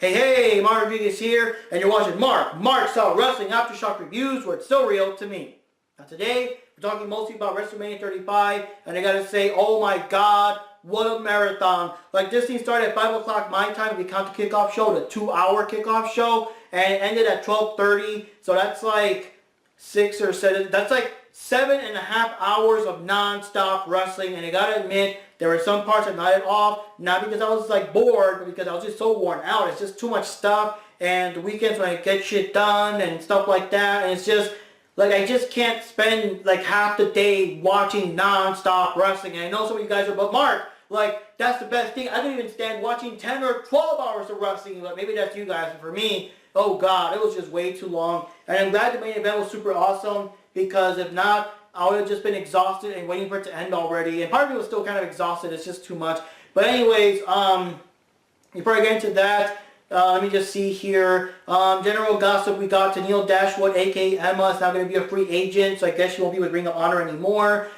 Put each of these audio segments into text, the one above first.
Hey, Mark Rodriguez here, and you're watching Mark Style Wrestling Aftershock Reviews, where it's still real to me. Now today, we're talking mostly about Wrestlemania 35, and I gotta say, oh my god, what a marathon. Like, this thing started at 5 o'clock my time, if you count the kickoff show, the 2-hour kickoff show, and it ended at 12:30, so that's like 6 or 7, that's like 7.5 hours of non-stop wrestling, and I gotta admit, there were some parts I nodded off, not because I was like bored, but because I was just so worn out. It's just too much stuff, and the weekends when I get shit done and stuff like that, and it's just, like, I just can't spend like half the day watching non-stop wrestling. And I know some of you guys are, but Mark, like, that's the best thing. I don't even stand watching 10 or 12 hours of wrestling, but maybe that's you guys. But for me, oh god, it was just way too long. And I'm glad the main event was super awesome, because if not, I would have just been exhausted and waiting for it to end already. And part of me was still kind of exhausted. It's just too much. But anyways, before I get into that, let me just see here. General gossip, we got Neil Dashwood, a.k.a. Emma, is now going to be a free agent, so I guess she won't be with Ring of Honor anymore.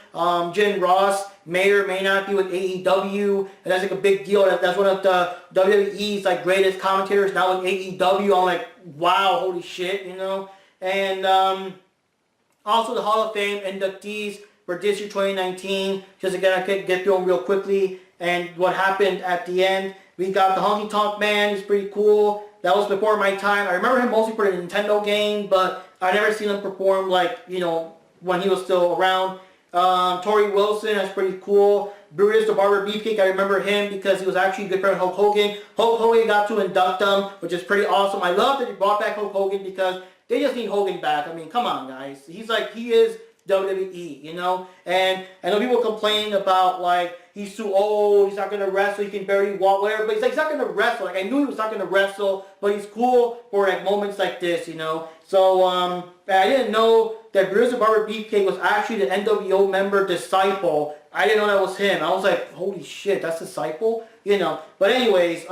Jen Ross may or may not be with AEW, and that's like a big deal. That's one of the WWE's like greatest commentators now with AEW. I'm like, wow, holy shit, you know? And also the Hall of Fame inductees for this year 2019, just again I could get through them real quickly, and what happened at the end. We got the Honky Tonk Man, he's pretty cool. That was before my time. I remember him mostly for the Nintendo game, but I never seen him perform like, you know, when he was still around. Tori Wilson, that's pretty cool. Brutus the Barber Beefcake, I remember him because he was actually a good friend of Hulk Hogan. Hulk Hogan got to induct him, which is pretty awesome. I love that he brought back Hulk Hogan because they just need Hogan back. I mean, come on, guys. He's like, he is WWE, you know? And I know people complain about, like, he's too old, he's not going to wrestle, he can barely walk, whatever. But he's like, he's not going to wrestle. Like, I knew he was not going to wrestle, but he's cool for, like, moments like this, you know? So, I didn't know that Brutus the Barber Beefcake was actually the NWO member Disciple. I didn't know that was him. I was like, holy shit, that's Disciple? You know? But anyways,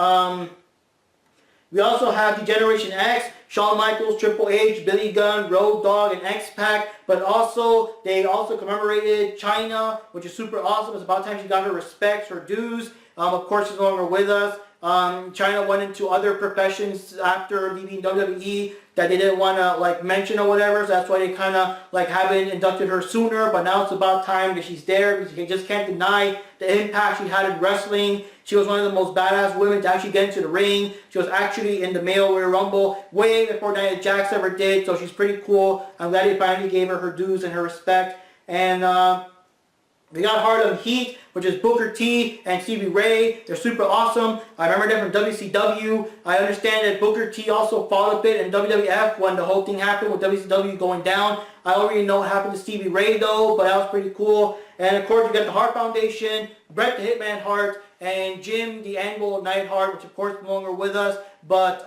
we also have the Generation X, Shawn Michaels, Triple H, Billy Gunn, Road Dogg, and X-Pac. But also, they also commemorated Chyna, which is super awesome. It's about time she got her respects, her dues. Of course, she's no longer with us. Chyna went into other professions after leaving WWE that they didn't want to like mention or whatever, so that's why they kind of like haven't inducted her sooner. But now it's about time that she's there, because you just can't deny the impact she had in wrestling. She was one of the most badass women to actually get into the ring. She was actually in the Male Royal Rumble way before Nia Jax ever did, so she's pretty cool. I'm glad they finally gave her dues and her respect. And we got Harlem Heat, which is Booker T and Stevie Ray. They're super awesome. I remember them from WCW. I understand that Booker T also fought a bit in WWF when the whole thing happened with WCW going down. I don't really know what happened to Stevie Ray though, but that was pretty cool. And of course, you got the Hart Foundation, Bret the Hitman Hart, and Jim the Anvil Neidhart, which of course is no longer with us. But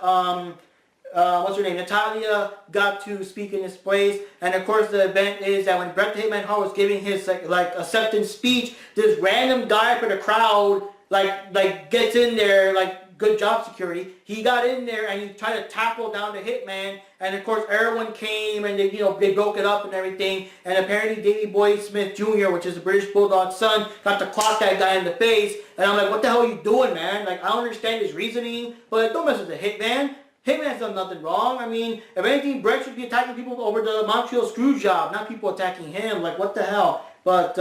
what's her name? Natalia got to speak in his place. And of course the event is that when Bret the Hitman Hart was giving his like acceptance speech, this random guy for the crowd like gets in there, like, good job security. He got in there and he tried to tackle down the Hitman, and of course everyone came and they, you know, they broke it up and everything. And apparently Davey Boy Smith Jr., which is the British Bulldog's son, got to clock that guy in the face. And I'm like, what the hell are you doing, man? Like, I don't understand his reasoning, but like, don't mess with the Hitman. Hitman's done nothing wrong. I mean, if anything, Bret should be attacking people over the Montreal screw job, not people attacking him. Like, what the hell? But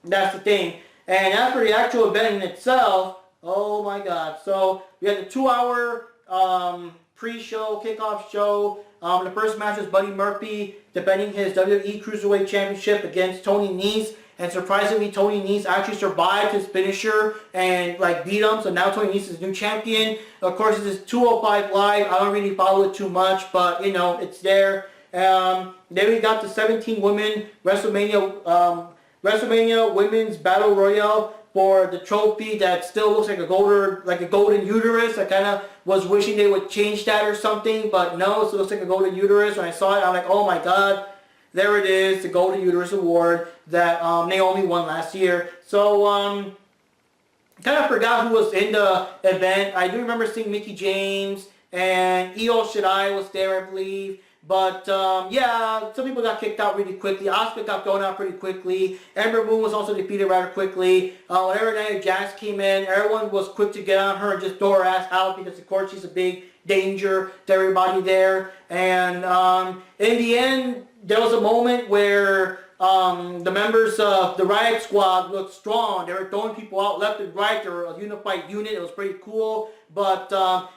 that's the thing. And as for the actual event in itself, oh my god. So we had the 2-hour pre-show, kickoff show. The first match was Buddy Murphy defending his WWE Cruiserweight Championship against Tony Nese. And surprisingly, Tony Nese actually survived his finisher and like beat him. So now Tony Nese is new champion. Of course, this is 205 Live. I don't really follow it too much, but you know, it's there. Then we got the 17 women WrestleMania Women's Battle Royale for the trophy that still looks like a golden uterus. I kind of was wishing they would change that or something, but no, it still looks like a golden uterus. When I saw it, I'm like, oh my god, there it is, the Golden Uterus Award that Naomi won last year. So, kind of forgot who was in the event. I do remember seeing Mickey James, and Io Shirai was there, I believe. But yeah, some people got kicked out really quickly. Asuka got thrown out pretty quickly. Ember Moon was also defeated rather quickly. Whenever Nia Jax came in, everyone was quick to get on her and just throw her ass out because, of course, she's a big danger to everybody there. And in the end, there was a moment where the members of the Riot Squad looked strong. They were throwing people out left and right. They were a unified unit. It was pretty cool. But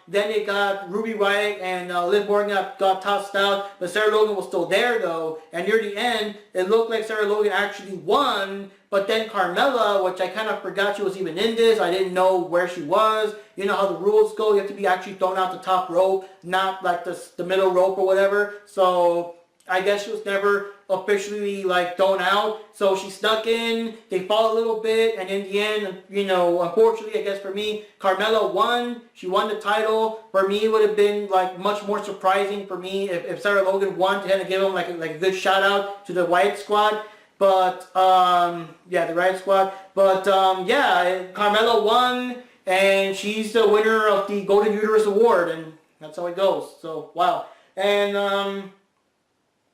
then they got Ruby Riot and Liv Morgan got tossed out. But Sarah Logan was still there, though. And near the end, it looked like Sarah Logan actually won. But then Carmella, which I kind of forgot she was even in this. I didn't know where she was. You know how the rules go. You have to be actually thrown out the top rope, not like the middle rope or whatever. So I guess she was never officially like thrown out. So she snuck in, they fought a little bit, and in the end, you know, unfortunately, I guess for me, Carmella won. She won the title. For me, it would have been like much more surprising for me if Sarah Logan won to kind of give them like a good shout out to the Riot Squad. But yeah, the Riot Squad. But yeah, Carmella won, and she's the winner of the Golden Uterus Award, and that's how it goes. So wow. And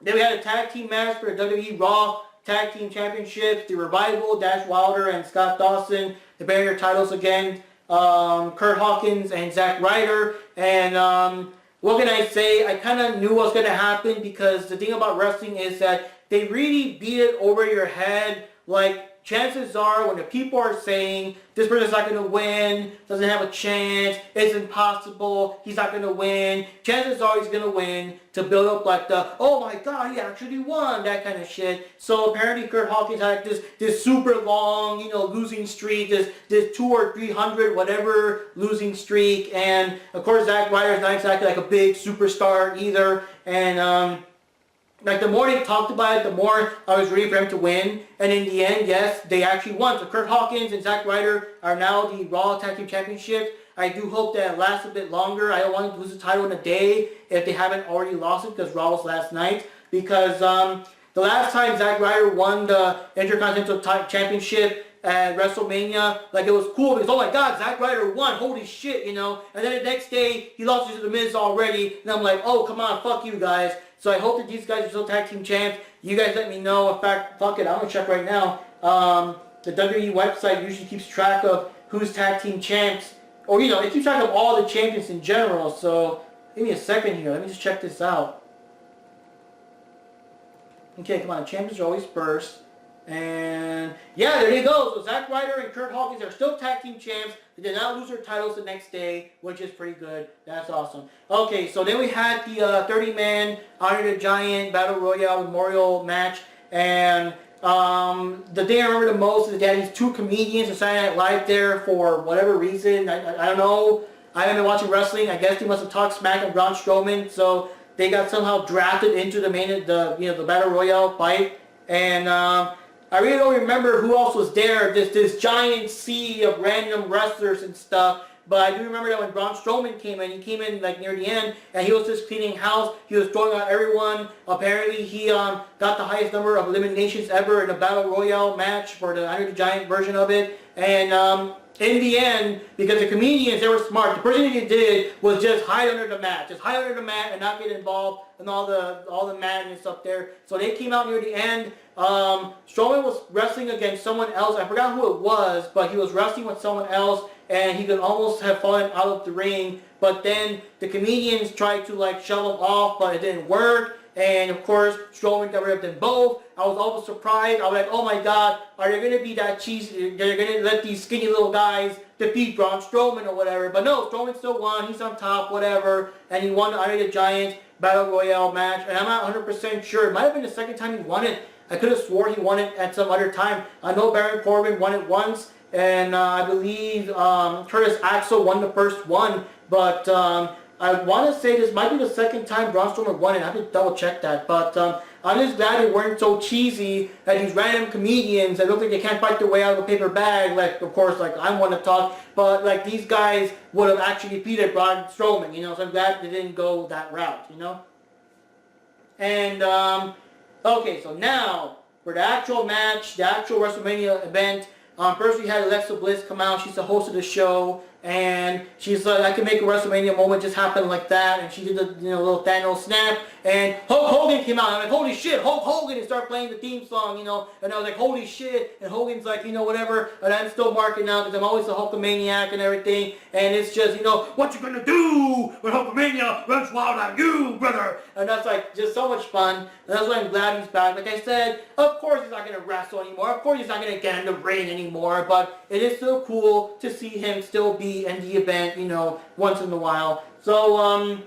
then we had a tag team match for the WWE Raw Tag Team Championships. The Revival, Dash Wilder, and Scott Dawson defending their titles against Kurt Hawkins and Zack Ryder. And what can I say? I kind of knew what was going to happen, because the thing about wrestling is that they really beat it over your head. Like, chances are, when the people are saying, this person's not going to win, doesn't have a chance, it's impossible, he's not going to win, chances are he's going to win, to build up like the, oh my god, he actually won, that kind of shit. So apparently Kurt Hawkins had this super long, you know, losing streak, this 200 or 300, whatever, losing streak. And of course Zack Ryder's not exactly like a big superstar either. And like, the more they talked about it, the more I was ready for him to win. And in the end, yes, they actually won. So Kurt Hawkins and Zack Ryder are now the Raw Tag Team Championships. I do hope that it lasts a bit longer. I don't want to lose the title in a day if they haven't already lost it, because Raw was last night. Because the last time Zack Ryder won the Intercontinental Championship at WrestleMania, like, it was cool because, oh my god, Zack Ryder won, holy shit, you know. And then the next day, he lost to The Miz already. And I'm like, oh, come on, fuck you guys. So I hope that these guys are still tag team champs. You guys let me know. In fact, fuck it, I'm going to check right now. The WWE website usually keeps track of who's tag team champs. Or, you know, it keeps track of all the champions in general. So, give me a second here. Let me just check this out. Okay, come on. The champions are always first. And, yeah, there you go. So, Zack Ryder and Kurt Hawkins are still tag team champs. They did not lose their titles the next day, which is pretty good. That's awesome. Okay, so then we had the 30-man Honor the Giant Battle Royale Memorial match. And the thing I remember the most is that they had these two comedians on Saturday Night Live there for whatever reason. I don't know. I haven't been watching wrestling. I guess they must have talked smack on Braun Strowman, so they got somehow drafted into the Battle Royale fight. And I really don't remember who else was there. This giant sea of random wrestlers and stuff. But I do remember that when Braun Strowman came in, he came in like near the end, and he was just cleaning house. He was throwing out everyone. Apparently, he got the highest number of eliminations ever in a Battle Royale match for the Honor the Giant version of it. And in the end, because the comedians, they were smart. The first thing they did was just hide under the mat. Just hide under the mat and not get involved in all the madness up there. So they came out near the end. Strowman was wrestling against someone else. I forgot who it was, but he was wrestling with someone else, and he could almost have fallen out of the ring. But then the comedians tried to like shove him off, but it didn't work. And of course, Strowman got rid of them both. I was almost surprised. I was like, oh my god, are they going to be that cheesy? They're going to let these skinny little guys defeat Braun Strowman or whatever. But no, Strowman still won. He's on top, whatever. And he won the Honor the Giant Battle Royale match. And I'm not 100% sure. It might have been the second time he won it. I could have swore he won it at some other time. I know Baron Corbin won it once. And I believe Curtis Axel won the first one. But I want to say this might be the second time Braun Strowman won it. I have to double check that. But I'm just glad they weren't so cheesy that these random comedians that look like they can't fight their way out of a paper bag. Like, of course, like I'm one to talk. But like these guys would have actually defeated Braun Strowman, you know. So I'm glad they didn't go that route, you know. And okay, so now for the actual match, the actual WrestleMania event. First we had Alexa Bliss come out. She's the host of the show. and she's like, I can make a WrestleMania moment just happen like that, and she did the little Thanos snap, and Hulk Hogan came out, and I'm like, holy shit, Hulk Hogan, and started playing the theme song, and I was like, holy shit, and Hogan's like, whatever, and I'm still marking out, because I'm always a Hulkamaniac and everything, and it's just, what you gonna do when Hulkamania runs wild on you, brother, and that's like, just so much fun, and that's why I'm glad he's back. Like I said, of course he's not gonna wrestle anymore, of course he's not gonna get in the ring anymore, but it is still cool to see him still be in the event, once in a while. So,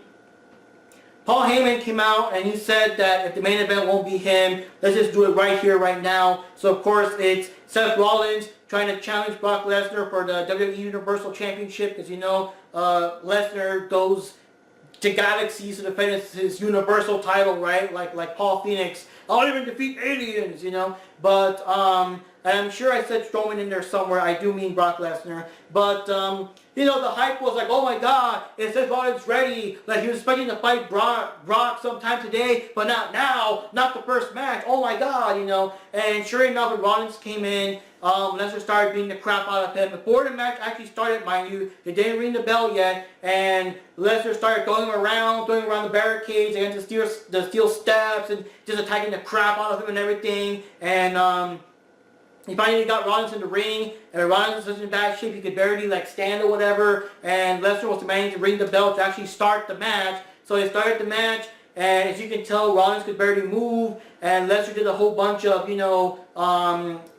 Paul Heyman came out and he said that if the main event won't be him, let's just do it right here, right now. So, of course, it's Seth Rollins trying to challenge Brock Lesnar for the WWE Universal Championship, because, Lesnar goes to galaxies to defend his Universal title, right? Like Paul Phoenix. I'll even defeat aliens, But, and I'm sure I said Strowman in there somewhere. I do mean Brock Lesnar. But, the hype was like, oh my God, it says Rollins ready. Like, he was expecting to fight Brock sometime today, but not now. Not the first match. Oh my God, And sure enough, when Rollins came in, Lesnar started beating the crap out of him. Before the match actually started, mind you, they didn't ring the bell yet, and Lesnar started throwing around the barricades against the steel steps, and just attacking the crap out of him and everything. And he finally got Rollins in the ring, and Rollins was in bad shape. He could barely stand or whatever, and Lesnar was managing to ring the bell to actually start the match. So they started the match, and as you can tell, Rollins could barely move, and Lesnar did a whole bunch of,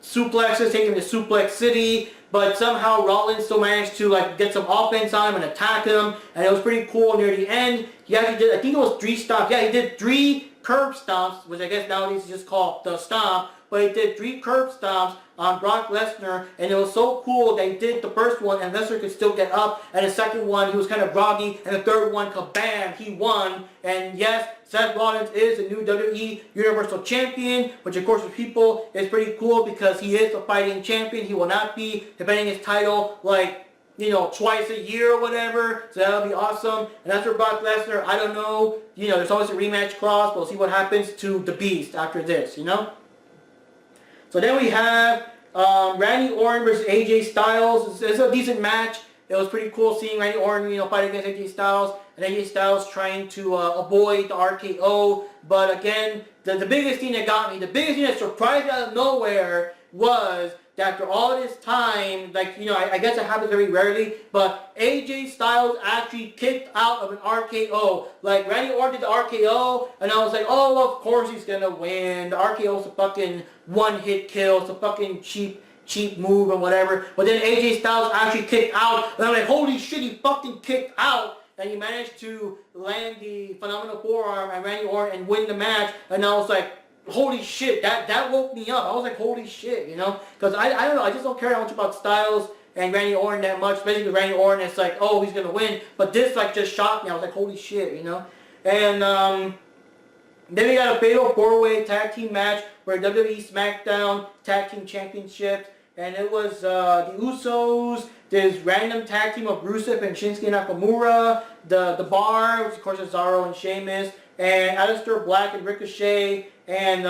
suplexes, taking him to Suplex City, but somehow Rollins still managed to get some offense on him and attack him, and it was pretty cool near the end. He actually did, I think it was 3 stomps. Yeah, he did 3 curb stomps, which I guess nowadays is just called the stomp, but he did 3 curb stomps on Brock Lesnar, and it was so cool that he did the first one, and Lesnar could still get up, and the second one, he was kind of groggy, and the third one, kabam, he won, and yes, Seth Rollins is the new WWE Universal Champion, which of course for people is pretty cool because he is the fighting champion. He will not be defending his title twice a year or whatever, so that'll be awesome. And as for Brock Lesnar, I don't know, there's always a rematch clause, but we'll see what happens to the Beast after this, So then we have Randy Orton versus AJ Styles. It's a decent match. It was pretty cool seeing Randy Orton, fight against AJ Styles, and AJ Styles trying to avoid the RKO. But again, the biggest thing that got me, the biggest thing that surprised me out of nowhere was that after all this time, I guess it happens very rarely, but AJ Styles actually kicked out of an RKO. Randy Orton did the RKO, and I was like, oh, of course he's gonna win. The RKO's a fucking one-hit kill. It's a fucking cheap move and whatever. But then AJ Styles actually kicked out, and I'm like, holy shit, he fucking kicked out. And he managed to land the phenomenal forearm at Randy Orton and win the match. And I was like, holy shit, that woke me up. I was like, holy shit, Because I don't know, I just don't care that much about Styles and Randy Orton that much. Especially with Randy Orton, it's like, oh, he's going to win. But this just shocked me. I was like, holy shit, And then we got a fatal 4-way tag team match for WWE SmackDown Tag Team Championships. And it was the Usos, this random tag team of Rusev and Shinsuke Nakamura, the Bar, which of course is Cesaro and Sheamus, and Aleister Black and Ricochet. And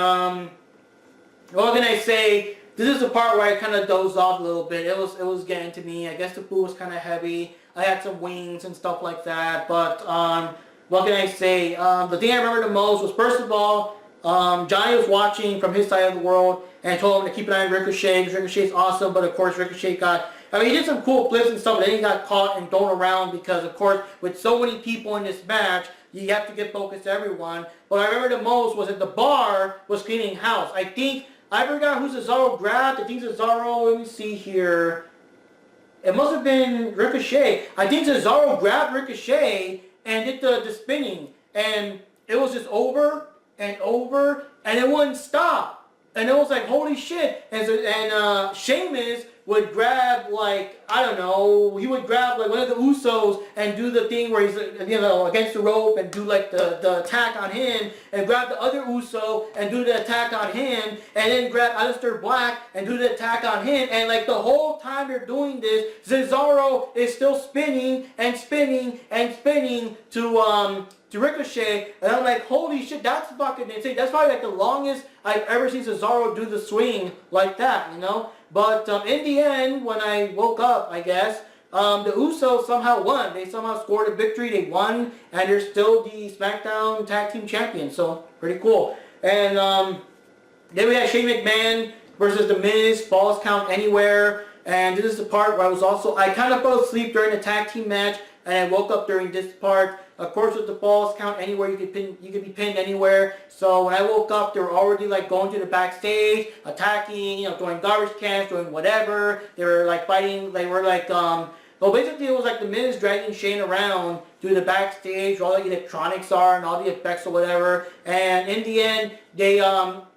what can I say? This is the part where I kind of dozed off a little bit. It was getting to me. I guess the food was kind of heavy. I had some wings and stuff like that. But what can I say? The thing I remember the most was, first of all, Johnny was watching from his side of the world and told him to keep an eye on Ricochet, because Ricochet's awesome, but of course Ricochet he did some cool flips and stuff, but then he got caught and thrown around because, of course, with so many people in this match, you have to get focused to everyone. What I remember the most was that the Bar was cleaning house. I forgot who Cesaro grabbed. I think Cesaro, let me see here. It must have been Ricochet. I think Cesaro grabbed Ricochet and did the spinning, and it was just over and over, and it wouldn't stop. And it was like, holy shit. And Sheamus would grab, he would grab one of the Usos and do the thing where he's, against the rope and do the attack on him, and grab the other Uso and do the attack on him, and then grab Aleister Black and do the attack on him. And the whole time they're doing this, Cesaro is still spinning and spinning and spinning to Ricochet, and I'm like, holy shit, that's fucking insane. That's probably the longest I've ever seen Cesaro do the swing like that, But in the end, when I woke up, I guess, the Usos somehow won. They somehow scored a victory. They won, and they're still the SmackDown Tag Team Champions. So pretty cool. And then we had Shane McMahon versus The Miz, Falls Count Anywhere. And this is the part where I kind of fell asleep during the tag team match, and I woke up during this part. Of course, with the Falls Count Anywhere, you could be pinned anywhere. So when I woke up, they were already like going to the backstage, attacking, throwing garbage cans, doing whatever. They were like fighting. They were like well, basically it was like The Miz dragging Shane around to the backstage, where all the electronics are and all the effects or whatever. And in the end, they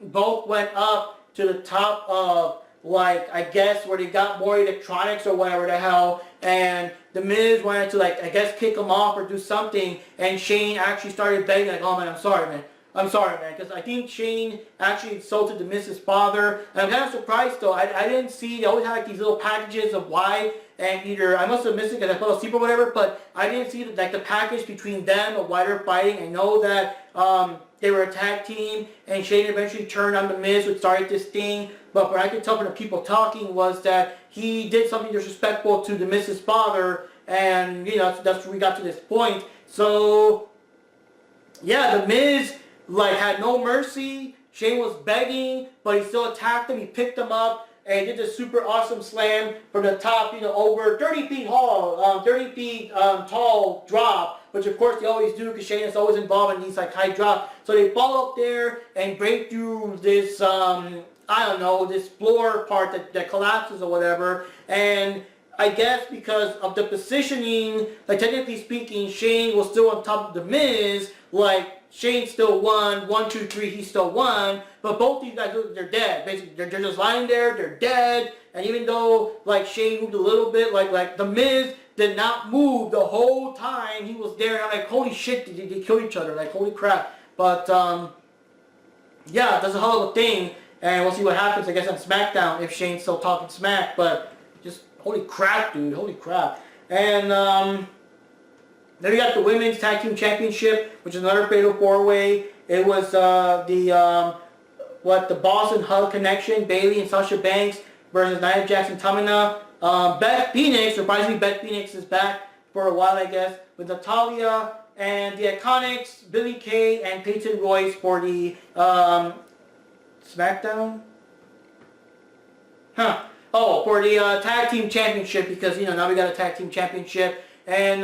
both went up to the top of, like, I guess where they got more electronics or whatever the hell, and The Miz wanted to, like, I guess kick him off or do something, and Shane actually started begging, like, oh man, I'm sorry man, because I think Shane actually insulted The Miz's father, and I'm kind of surprised though. I didn't see, they always had like these little packages of why, and either I must have missed it because I fell asleep or whatever, but I didn't see like the package between them of why they're fighting. I know that they were a tag team, and Shane eventually turned on The Miz, which started this thing. But what I could tell from the people talking was that he did something disrespectful to The Miz's father, and that's where we got to this point. So yeah, The Miz like had no mercy. Shane was begging, but he still attacked him. He picked him up and did this super awesome slam from the top, over 30 feet tall, 30 feet tall drop, which of course they always do because Shane is always involved in these like high drops. So they fall up there and break through this, I don't know, this floor part that collapses or whatever. And I guess because of the positioning, like technically speaking, Shane was still on top of The Miz, like Shane still won, 1, 2, 3, he still won, but both these guys, they're dead. Basically, they're just lying there, they're dead, and even though, like, Shane moved a little bit, like The Miz did not move the whole time he was there, and I'm like, holy shit, did they kill each other, like, holy crap. But, yeah, that's a hell of a thing, and we'll see what happens, I guess, on SmackDown, if Shane's still talking smack, but just, holy crap, dude, holy crap. And, then we got the Women's Tag Team Championship, which is another Fatal 4-Way. It was the Boss and Hug Connection, Bayley and Sasha Banks versus Nia Jax and Tamina. Beth Phoenix, surprisingly Beth Phoenix is back for a while, I guess, with Natalya and the Iconics, Billie Kay and Peyton Royce for the SmackDown? For the Tag Team Championship, because, now we got a Tag Team Championship. And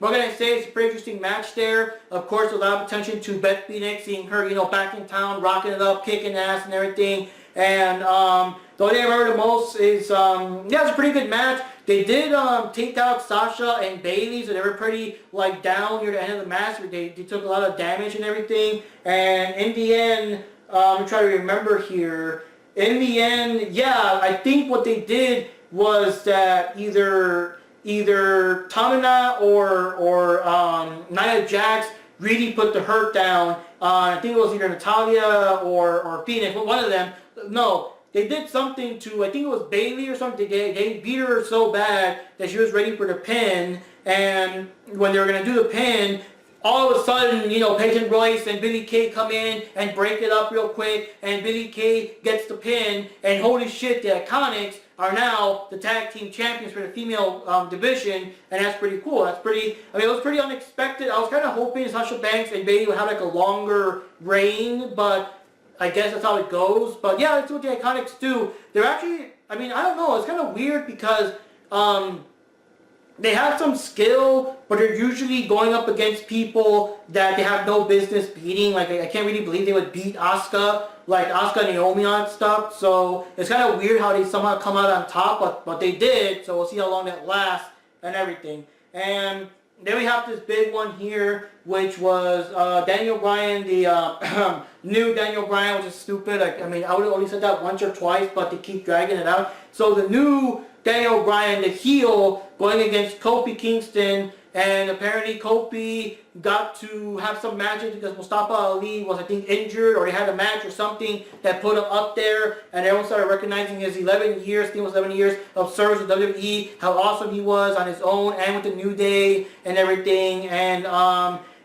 we're going to say it's a pretty interesting match there. Of course, a lot of attention to Beth Phoenix, seeing her, back in town, rocking it up, kicking ass and everything. And the only thing I remember the most is, yeah, it was a pretty good match. They did take out Sasha and Bayley, so they were pretty, like, down near the end of the match. They took a lot of damage and everything. And in the end, I'm trying to remember here. In the end, yeah, I think what they did was that either Tamina or Nia Jax really put the hurt down. I think it was either Natalya or Phoenix, but one of them. No, they did something to, I think it was Bayley or something. They beat her so bad that she was ready for the pin. And when they were going to do the pin, all of a sudden, Peyton Royce and Billie Kay come in and break it up real quick. And Billie Kay gets the pin. And holy shit, the Iconics are now the tag team champions for the female division, and that's pretty cool. It was pretty unexpected. I was kind of hoping Sasha Banks and Bayley would have like a longer reign, but I guess that's how it goes. But yeah, that's what the Iconics do. They're actually, I don't know, it's kind of weird because they have some skill, but they're usually going up against people that they have no business beating. Like, I can't really believe they would beat Asuka, like Asuka and Naomi on stuff. So it's kind of weird how they somehow come out on top, but they did. So we'll see how long that lasts and everything. And then we have this big one here, which was Daniel Bryan, the new Daniel Bryan, which is stupid. I would have only said that once or twice, but they keep dragging it out. So the new Daniel Bryan, the heel, going against Kofi Kingston, and apparently Kofi got to have some matches because Mustafa Ali was, I think, injured, or he had a match or something that put him up there, and everyone started recognizing his 11 years, I think it was 11 years of service with WWE, how awesome he was on his own and with the New Day and everything. And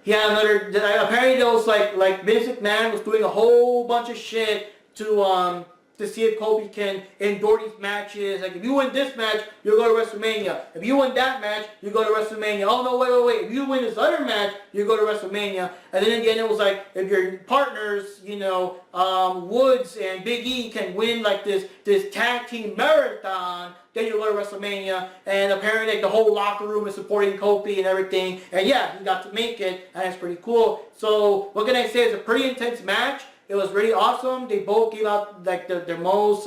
he had apparently there was like Vince McMahon was doing a whole bunch of shit to to see if Kofi can endure these matches. Like, if you win this match, you'll go to WrestleMania. If you win that match, you go to WrestleMania. Oh, no, wait. If you win this other match, you go to WrestleMania. And then again, it was like, if your partners, Woods and Big E can win like this tag team marathon, then you go to WrestleMania. And apparently, like, the whole locker room is supporting Kofi and everything. And yeah, he got to make it, and it's pretty cool. So what can I say? It's a pretty intense match. It was really awesome. They both gave out like their most.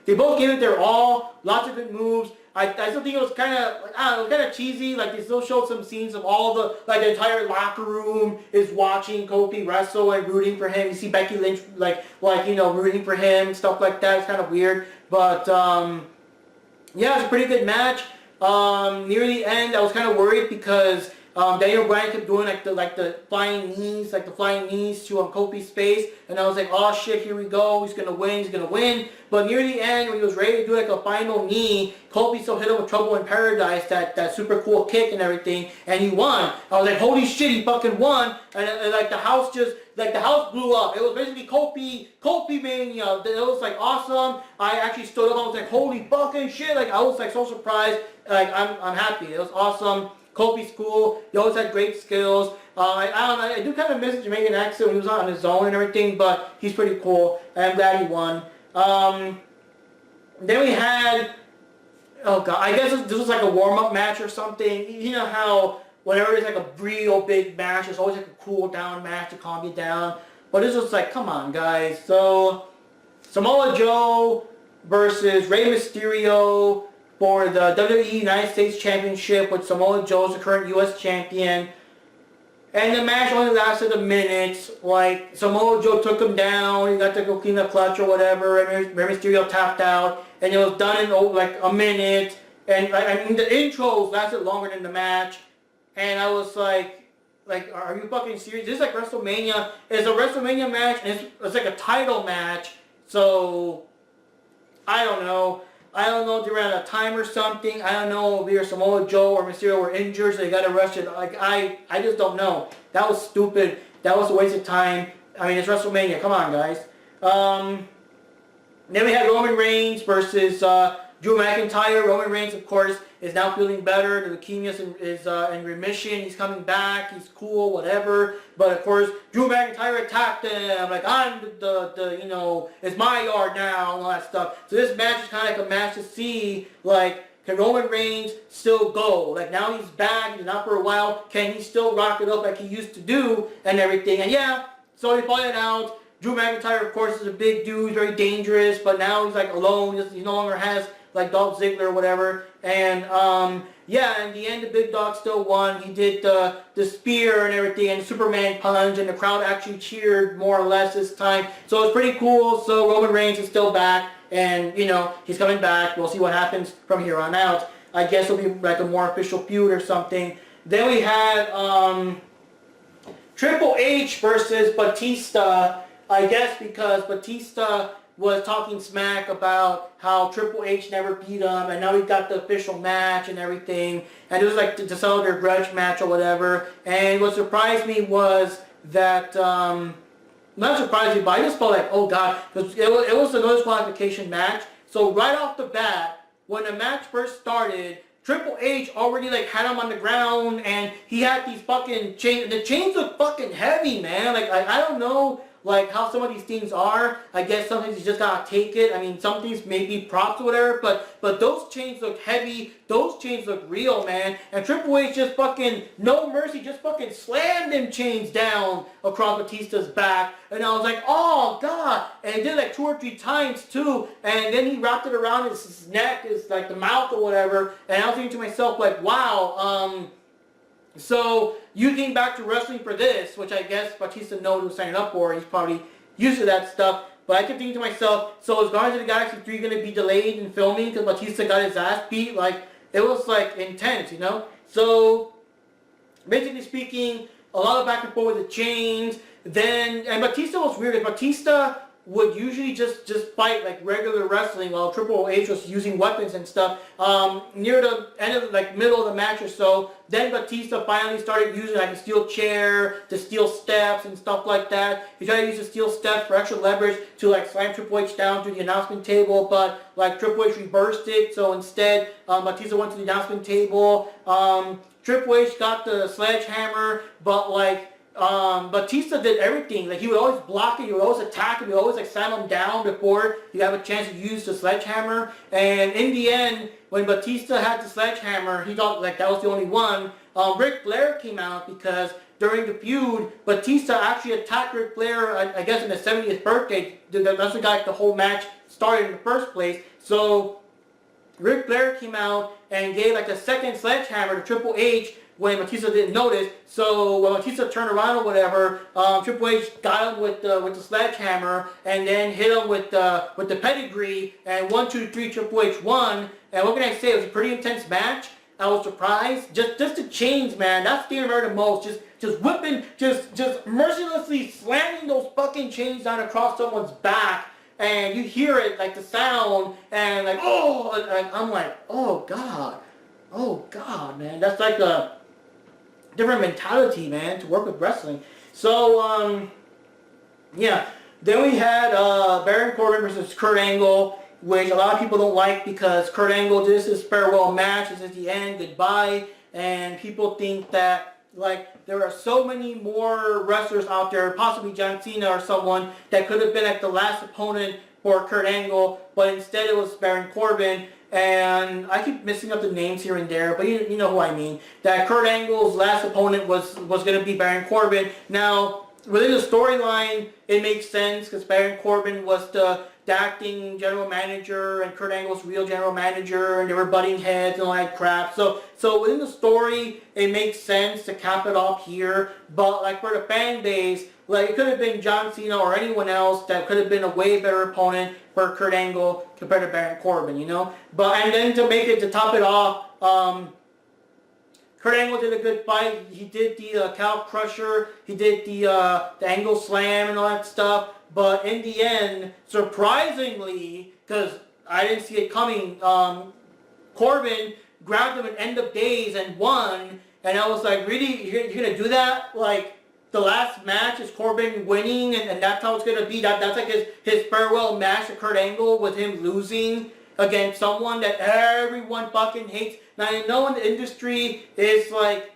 They both gave it their all. Lots of good moves. I still think it was kind of cheesy. Like, they still showed some scenes of all the entire locker room is watching Kofi wrestle and rooting for him. You see Becky Lynch rooting for him, stuff like that. It's kind of weird, but yeah, it's a pretty good match. Near the end, I was kind of worried because Daniel Bryan kept doing the flying knees to Kofi's face, and I was like, oh shit, here we go, he's gonna win. But near the end, when he was ready to do like a final knee, Kofi still hit him with Trouble in Paradise, that super cool kick and everything, and he won. I was like, holy shit, he fucking won, and like the house blew up. It was basically Kofi Mania. It was like awesome. I actually stood up. I was like, holy fucking shit! Like, I was like so surprised. Like, I'm happy. It was awesome. Kofi's cool. He always had great skills. I don't know. I do kind of miss the Jamaican accent when he was on his own and everything, but he's pretty cool. I'm glad he won. Then we had, oh god, I guess this was like a warm-up match or something. You know how whenever there's like a real big match, it's always like a cool-down match to calm you down. But this was like, come on, guys. So, Samoa Joe versus Rey Mysterio for the WWE United States Championship, with Samoa Joe as the current U.S. champion. And the match only lasted a minute. Like, Samoa Joe took him down, he got to go clean the clutch or whatever, and Rey Mysterio tapped out, and it was done in like a minute. And I mean, the intros lasted longer than the match, and I was like, are you fucking serious? This is like WrestleMania. It's a WrestleMania match, and it's like a title match. So, I don't know if they ran out of time or something. I don't know if either Samoa Joe or Mysterio were injured, so they got arrested. Like, I just don't know. That was stupid. That was a waste of time. I mean, it's WrestleMania. Come on, guys. Then we had Roman Reigns versus Drew McIntyre. Roman Reigns, of course, is now feeling better. The leukemia is in remission. He's coming back. He's cool, whatever. But of course, Drew McIntyre attacked him. Like, I'm it's my yard now, and all that stuff. So this match is kind of like a match to see, like, can Roman Reigns still go? Like, now he's back. He's not for a while. Can he still rock it up like he used to do and everything? And yeah, so they pointed out, Drew McIntyre, of course, is a big dude, very dangerous. But now he's like alone. He no longer has like Dolph Ziggler or whatever. And yeah, in the end, the big dog still won. He did the spear and everything, and Superman punch, and the crowd actually cheered more or less this time. So it's pretty cool. So Roman Reigns is still back, and he's coming back. We'll see what happens from here on out. I guess it'll be like a more official feud or something. Then we had Triple H versus Batista. I guess because Batista was talking smack about how Triple H never beat him, and now he got the official match and everything, and it was like to sell their grudge match or whatever. And what surprised me was that, not surprised me, but I just felt like, oh god, it was a no disqualification match. So right off the bat, when the match first started, Triple H already like had him on the ground, and he had these fucking chains. The chains look fucking heavy, man. Like, I don't know like how some of these things are. I guess sometimes you just gotta take it. I mean, some things may be props or whatever, but those chains look heavy. Those chains look real, man. And Triple H just fucking, no mercy, just fucking slammed them chains down across Batista's back. And I was like, oh god. And he did like 2 or 3 times too. And then he wrapped it around his neck, his like the mouth or whatever. And I was thinking to myself like, wow, so you came back to wrestling for this, which I guess Batista knows he was signing up for. He's probably used to that stuff. But I kept thinking to myself, so is Guardians of the Galaxy 3 going to be delayed in filming because Batista got his ass beat? Like, it was like intense, So, basically speaking, a lot of back and forth with the chains. And Batista was weird. Batista would usually just fight like regular wrestling while Triple H was using weapons and stuff. Near the end of like middle of the match or so, then Batista finally started using like a steel chair, the steel steps and stuff like that. He tried to use the steel steps for extra leverage to like slam Triple H down to the announcement table, but like Triple H reversed it. So instead, Batista went to the announcement table. Triple H got the sledgehammer, but like Batista did everything. Like he would always block it, he would always attack him, he would always like slam him down before you have a chance to use the sledgehammer. And in the end, when Batista had the sledgehammer, he thought like that was the only one. Ric Flair came out because during the feud, Batista actually attacked Ric Flair, I guess in the 70th birthday. That's the guy the whole match started in the first place. So Ric Flair came out and gave like a second sledgehammer to Triple H when Batista didn't notice. So when Batista turned around or whatever, Triple H got him with the sledgehammer and then hit him with the pedigree, and 1, 2, 3, Triple H won. And what can I say? It was a pretty intense match. I was surprised. Just the chains, man. That's the thing I remember the most. Just whipping, just mercilessly slamming those fucking chains down across someone's back. And you hear it, like the sound, and like, oh, and I'm like, oh God, man. That's like a different mentality, man, to work with wrestling. So, yeah. Then we had Baron Corbin versus Kurt Angle, which a lot of people don't like because Kurt Angle did his farewell match. This is the end, goodbye. And people think that, like, there are so many more wrestlers out there, possibly John Cena or someone, that could have been like the last opponent for Kurt Angle, but instead it was Baron Corbin. And I keep messing up the names here and there, but you know who I mean. That Kurt Angle's last opponent was going to be Baron Corbin. Now, within the storyline, it makes sense because Baron Corbin was the acting general manager and Kurt Angle's real general manager, and they were butting heads and all that crap. So within the story, it makes sense to cap it off here. But like for the fan base, like it could have been John Cena or anyone else that could have been a way better opponent for Kurt Angle compared to Baron Corbin, you know. But and then to top it off, Kurt Angle did a good fight. He did the cow crusher. He did the angle slam and all that stuff. But in the end, surprisingly, because I didn't see it coming, Corbin grabbed him at end of days and won. And I was like, really? You're going to do that? Like, the last match is Corbin winning, and that's how it's going to be? That's like his farewell match to Kurt Angle with him losing against someone that everyone fucking hates. Now, you know in the industry, it's like,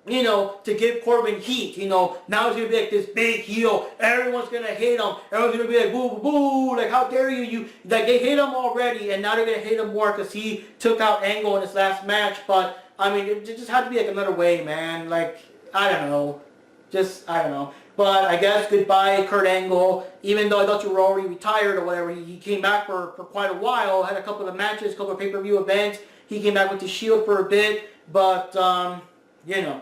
you know, to give Corbin heat, you know, now he's going to be like this big heel, everyone's going to hate him, everyone's going to be like, boo, boo, boo, like, how dare you, like, they hate him already, and now they're going to hate him more because he took out Angle in his last match. But, I mean, it just had to be like another way, man, like, I don't know, but I guess goodbye Kurt Angle. Even though I thought you were already retired or whatever, he came back for quite a while, had a couple of matches, a couple of pay-per-view events. He came back with the Shield for a bit, but, you know.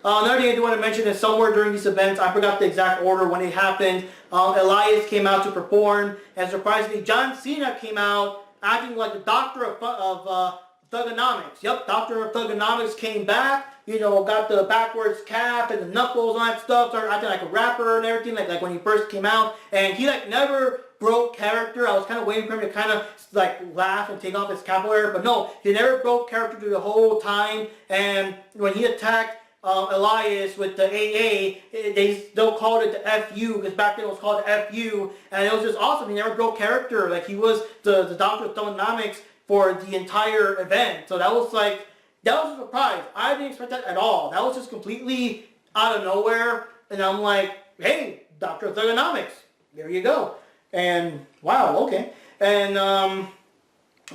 Another thing I do want to mention is somewhere during these events, I forgot the exact order when it happened, Elias came out to perform, and surprisingly, John Cena came out acting like the doctor of Thugonomics. Yep, Doctor of Thugonomics came back, you know, got the backwards cap and the knuckles and all that stuff, started acting like a rapper and everything, like when he first came out, and he like never broke character. I was kind of waiting for him to kind of like laugh and take off his capoeira, but no, he never broke character through the whole time. And when he attacked Elias with the AA, they still called it the FU, because back then it was called the FU, and it was just awesome. He never broke character. Like, he was the Doctor of Thugonomics for the entire event. So that was a surprise. I didn't expect that at all. That was just completely out of nowhere, and I'm like, hey, Doctor of Thugonomics, there you go. And wow, okay. And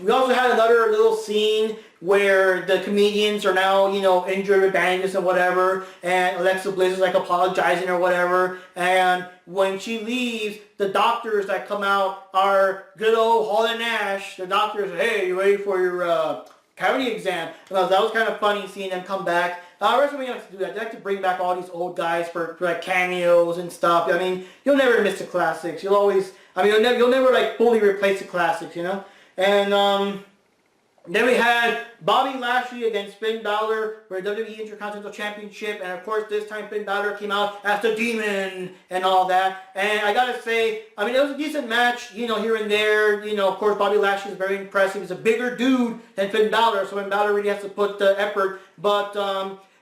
we also had another little scene where the comedians are now, you know, injured with bandages and whatever, and Alexa Bliss is like apologizing or whatever, and when she leaves, the doctors that come out are good old Hall and Nash. The doctors say, hey, you ready for your cavity exam? And that was kind of funny seeing them come back. Wrestlemania likes to do that. They like to bring back all these old guys for like cameos and stuff. I mean, you'll never miss the classics. You'll always, I mean, you'll never like fully replace the classics, you know? And Then we had Bobby Lashley against Finn Balor for the WWE Intercontinental Championship. And of course, this time Finn Balor came out as the Demon and all that. And I gotta say, I mean, it was a decent match, you know, here and there. You know, of course, Bobby Lashley is very impressive. He's a bigger dude than Finn Balor, so Finn Balor really has to put the effort. But,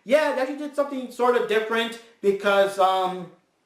yeah, they actually did something sort of different because,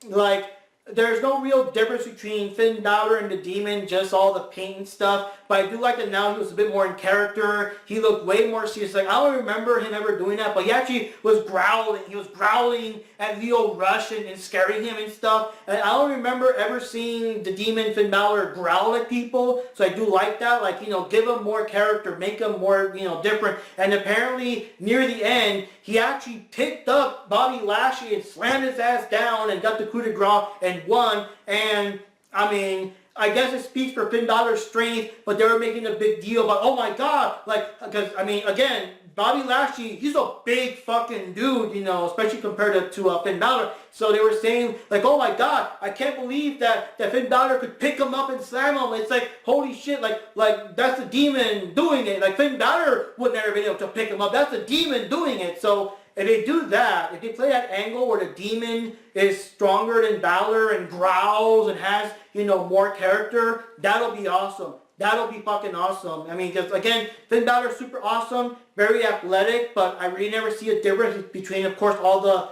like, there's no real difference between Finn Balor and the Demon, just all the paint and stuff. But I do like that now he was a bit more in character. He looked way more serious. Like, I don't remember him ever doing that, but he actually was growling. He was growling at Leo Rush and scaring him and stuff. And I don't remember ever seeing the Demon Finn Balor growl at people. So I do like that. Like, you know, give him more character, make him more, you know, different. And apparently, near the end, he actually picked up Bobby Lashley and slammed his ass down and got the coup de grace and won. And, I mean, I guess it speaks for Finn Balor's strength, but they were making a big deal about, oh my god, like, because, I mean, again, Bobby Lashley, he's a big fucking dude, you know, especially compared to Finn Balor. So they were saying, like, oh my god, I can't believe that Finn Balor could pick him up and slam him. It's like, holy shit, like that's the Demon doing it. Like, Finn Balor would never be able to pick him up. That's the Demon doing it. So if they do that, if they play that angle where the Demon is stronger than Balor and growls and has, you know, more character, that'll be awesome. That'll be fucking awesome. I mean, because again, Finn Balor's super awesome, very athletic, but I really never see a difference between, of course, all the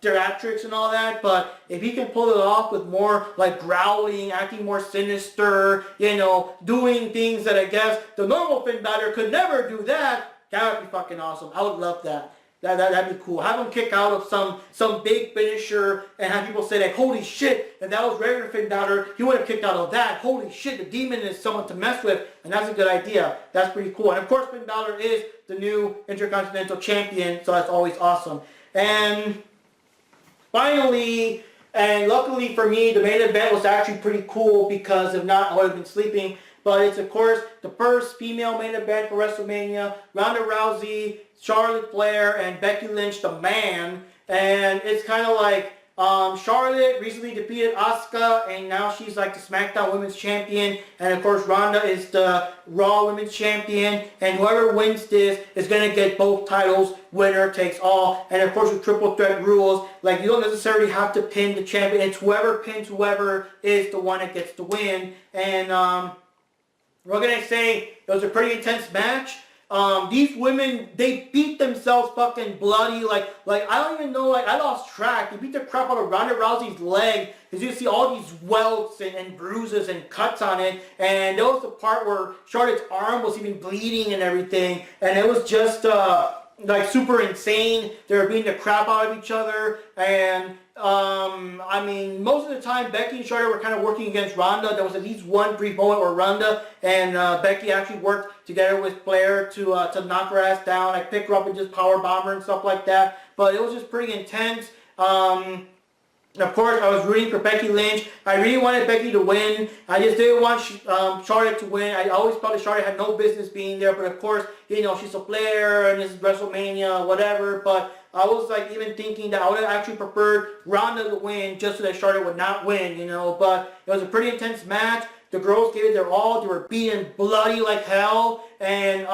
theatrics and all that. But if he can pull it off with more like growling, acting more sinister, you know, doing things that I guess the normal Finn Balor could never do, that would be fucking awesome. I would love that. That'd be cool. Have him kick out of some big finisher and have people say like, holy shit, if that was regular Finn Balor, he would have kicked out of that. Holy shit, the Demon is someone to mess with, and that's a good idea. That's pretty cool. And of course, Finn Balor is the new Intercontinental Champion, so that's always awesome. And finally, and luckily for me, the main event was actually pretty cool because if not, I would have been sleeping. But it's, of course, the first female main event for WrestleMania. Ronda Rousey, Charlotte Flair, and Becky Lynch, the man. And it's kind of like Charlotte recently defeated Asuka, and now she's like the SmackDown Women's Champion. And, of course, Ronda is the Raw Women's Champion. And whoever wins this is going to get both titles. Winner takes all. And, of course, with triple threat rules, like, you don't necessarily have to pin the champion. It's whoever pins whoever is the one that gets the win. And, what can I say? It was a pretty intense match. These women, they beat themselves fucking bloody. Like I don't even know, like, I lost track. They beat the crap out of Ronda Rousey's leg. Because you see all these welts and bruises and cuts on it. And there was the part where Charlotte's arm was even bleeding and everything. And it was just, like, super insane. They were beating the crap out of each other. And I mean, most of the time, Becky and Charlotte were kind of working against Ronda. There was at least one brief moment where Ronda and Becky actually worked together with Flair to knock her ass down, like pick her up and just power bomb her and stuff like that. But it was just pretty intense. Of course, I was rooting for Becky Lynch. I really wanted Becky to win. I just didn't want Charlotte to win. I always felt that Charlotte had no business being there. But of course, you know, she's a Flair and this is WrestleMania, whatever. But I was like even thinking that I would have actually preferred Ronda to win just so that Charlotte would not win, you know. But it was a pretty intense match. The girls gave it their all. They were beaten bloody like hell. And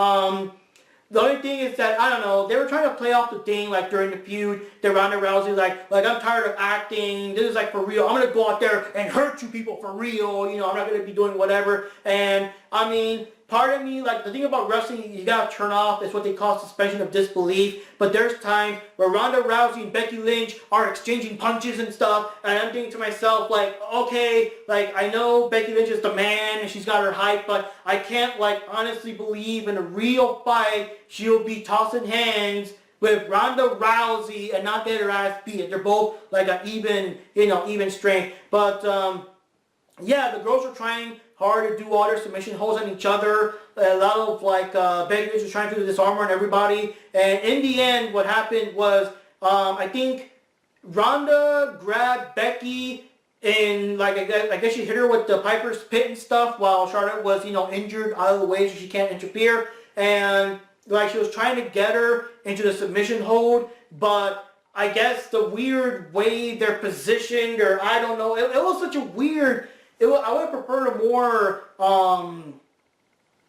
the only thing is that, I don't know, they were trying to play off the thing, like, during the feud, that Ronda Rousey, like, I'm tired of acting, this is, like, for real, I'm going to go out there and hurt you people for real, you know, I'm not going to be doing whatever. And, I mean, part of me, like, the thing about wrestling, you got to turn off, it's what they call suspension of disbelief. But there's times where Ronda Rousey and Becky Lynch are exchanging punches and stuff, and I'm thinking to myself, like, okay, like, I know Becky Lynch is the man, and she's got her hype, but I can't, like, honestly believe in a real fight she'll be tossing hands with Ronda Rousey and not get her ass beat. They're both, like, an even, you know, even strength. But, yeah, the girls are trying hard to do all their submission holds on each other. A lot of, like, Becky Lynch was trying to do this armor on everybody. And in the end, what happened was, I think Ronda grabbed Becky and, like, I guess she hit her with the Piper's Pit and stuff while Charlotte was, you know, injured out of the way so she can't interfere. And, like, she was trying to get her into the submission hold, but I guess the weird way they're positioned, or I don't know, it was such a weird... I would have preferred a more,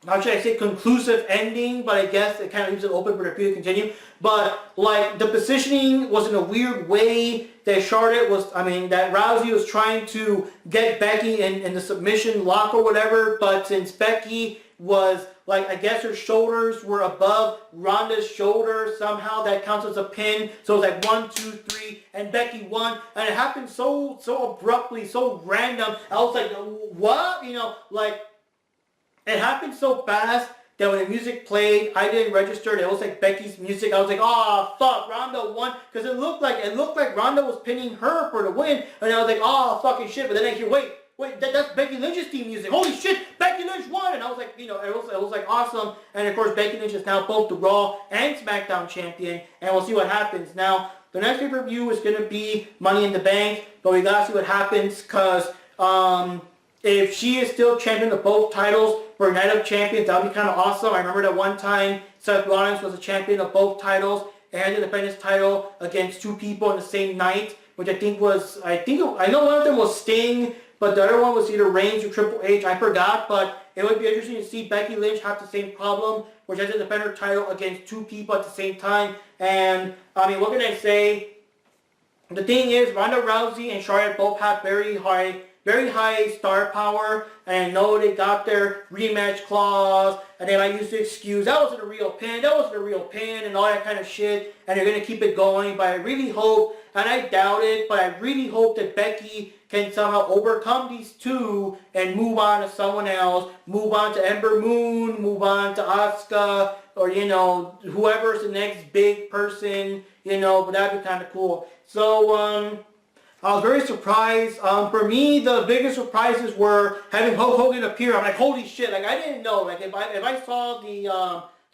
how should I say, conclusive ending, but I guess it kind of leaves it open for the feud to continue. But like the positioning was in a weird way that that Rousey was trying to get Becky in the submission lock or whatever, but since Becky was like, I guess her shoulders were above Ronda's shoulder, somehow that counts as a pin. So it was like 1, 2, 3, and Becky won, and it happened so abruptly, so random. I was like, what? Like, it happened so fast that when the music played, I didn't register that it was like Becky's music. I was like, oh fuck, Ronda won, because it looked like Ronda was pinning her for the win, and I was like, oh fucking shit. But then I hear, wait, that's Becky Lynch's theme music. Holy shit, Becky Lynch won, and I was like, it was like awesome. And of course, Becky Lynch is now both the Raw and SmackDown champion, and we'll see what happens. Now, the next pay-per-view is gonna be Money in the Bank, but we gotta see what happens, because if she is still champion of both titles for Night of Champions, that would be kind of awesome. I remember that one time Seth Rollins was a champion of both titles and had to defend his title against 2 people in the same night, which I know one of them was Sting, but the other one was either Reigns or Triple H. I forgot, but it would be interesting to see Becky Lynch have the same problem, where she has to defend her title against 2 people at the same time. And I mean, what can I say? The thing is, Ronda Rousey and Charlotte both have very high star power, and I know they got their rematch clause, and they might use the excuse, that wasn't a real pin, and all that kind of shit, and they're going to keep it going. But I really hope, and I doubt it, but I really hope that Becky can somehow overcome these 2 and move on to someone else, move on to Ember Moon, move on to Asuka, or whoever's the next big person, but that'd be kind of cool. So, I was very surprised. For me, the biggest surprises were having Hulk Hogan appear. I'm like, holy shit! Like, I didn't know. Like, if I saw the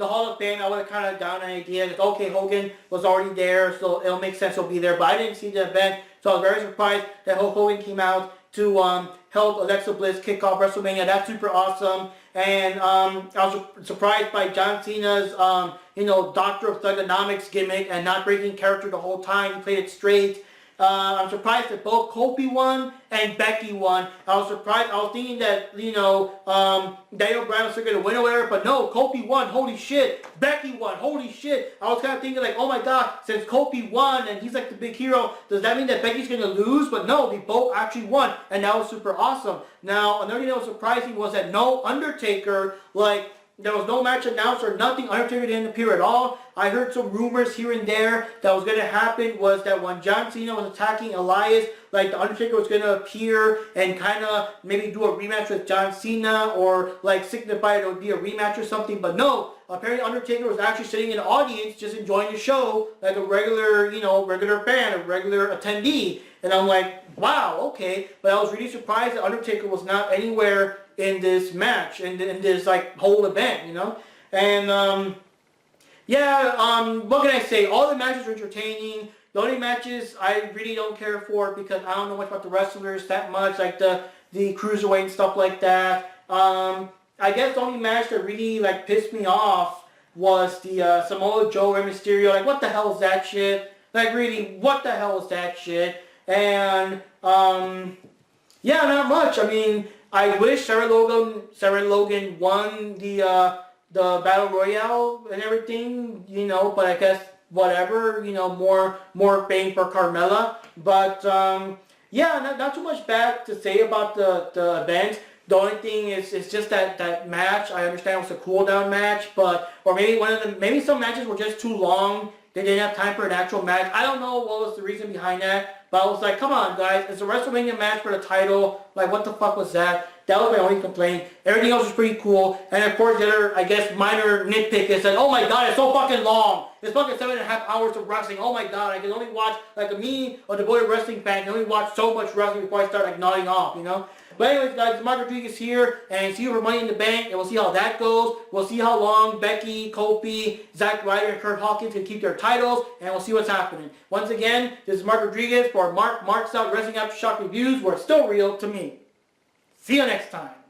Hall of Fame, I would have kind of gotten an idea that, okay, Hogan was already there, so it'll make sense he'll be there. But I didn't see the event, so I was very surprised that Hulk Hogan came out to help Alexa Bliss kick off WrestleMania. That's super awesome. And I was surprised by John Cena's Doctor of Thugonomics gimmick and not breaking character the whole time. He played it straight. I'm surprised that both Kofi won and Becky won. I was surprised. I was thinking that, Daniel Bryan was going to win or whatever, but no, Kofi won. Holy shit. Becky won. Holy shit. I was kind of thinking like, oh my god, since Kofi won and he's like the big hero, does that mean that Becky's going to lose? But no, they both actually won, and that was super awesome. Now, another thing that was surprising was that no Undertaker, there was no match announced or nothing. Undertaker didn't appear at all. I heard some rumors here and there that was going to happen was that when John Cena was attacking Elias, like the Undertaker was going to appear and kind of maybe do a rematch with John Cena, or like signify it would be a rematch or something. But no, apparently Undertaker was actually sitting in the audience just enjoying the show like a regular, regular fan, a regular attendee. And I'm like, wow, okay. But I was really surprised that Undertaker was not anywhere in this match, in this like whole event, and what can I say? All the matches were entertaining. The only matches I really don't care for, because I don't know much about the wrestlers that much, like the cruiserweight and stuff like that. I guess the only match that really like pissed me off was the Samoa Joe and Mysterio. Like, what the hell is that shit? Like, really, what the hell is that shit? And not much. I mean, I wish Sarah Logan won the Battle Royale and everything, but I guess whatever, more fame for Carmella. But not too much bad to say about the event. The only thing is just that match. I understand it was a cool down match, or maybe some matches were just too long. They didn't have time for an actual match. I don't know what was the reason behind that. But I was like, come on, guys. It's a WrestleMania match for the title. Like, what the fuck was that? That was my only complaint. Everything else was pretty cool. And of course, the other, I guess, minor nitpick is that, oh my god, it's so fucking long. It's fucking 7.5 hours of wrestling. Oh my god, I can only watch, like, me, a devoted wrestling fan, can only watch so much wrestling before I start, like, nodding off, But anyways, guys, Mark Rodriguez here, and see you for Money in the Bank, and we'll see how that goes. We'll see how long Becky, Kofi, Zack Ryder, and Kurt Hawkins can keep their titles, and we'll see what's happening. Once again, this is Mark Rodriguez for Mark's Out Wrestling Aftershock Reviews, where it's still real to me. See you next time.